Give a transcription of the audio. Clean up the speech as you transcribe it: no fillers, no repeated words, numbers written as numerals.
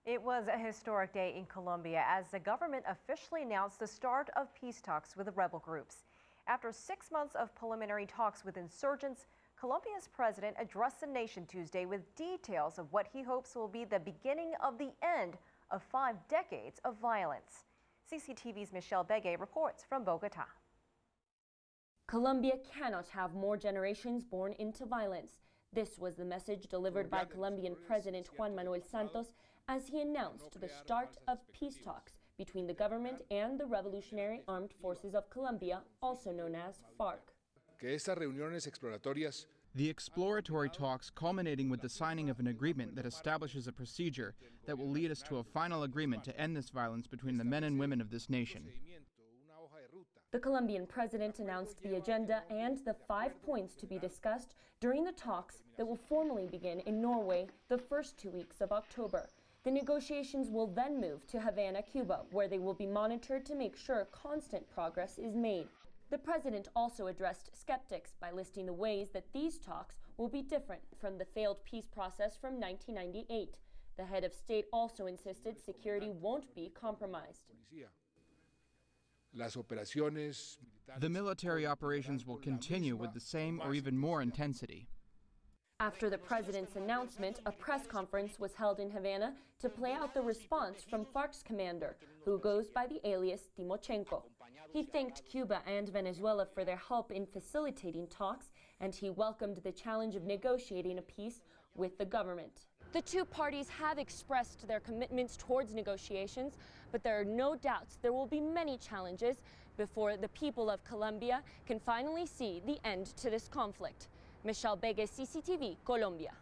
It was a historic day in Colombia as the government officially announced the start of peace talks with the rebel groups. After 6 months of preliminary talks with insurgents, Colombia's president addressed the nation Tuesday with details of what he hopes will be the beginning of the end of 5 decades of violence. CCTV's Michelle Begue reports from Bogota. Colombia cannot have more generations born into violence. This was the message delivered by Colombian President Juan Manuel Santos as he announced the start of peace talks between the government and the Revolutionary Armed Forces of Colombia, also known as FARC. The exploratory talks culminating with the signing of an agreement that establishes a procedure that will lead us to a final agreement to end this violence between the men and women of this nation. The Colombian president announced the agenda and the 5 points to be discussed during the talks that will formally begin in Norway the first 2 weeks of October. The negotiations will then move to Havana, Cuba, where they will be monitored to make sure constant progress is made. The president also addressed skeptics by listing the ways that these talks will be different from the failed peace process from 1998. The head of state also insisted security won't be compromised. The military operations will continue with the same or even more intensity. After the president's announcement, a press conference was held in Havana to play out the response from FARC's commander, who goes by the alias Timochenko. He thanked Cuba and Venezuela for their help in facilitating talks, and he welcomed the challenge of negotiating a peace with the government. The two parties have expressed their commitments towards negotiations, but there are no doubts there will be many challenges before the people of Colombia can finally see the end to this conflict. Michelle Begue, CCTV, Colombia.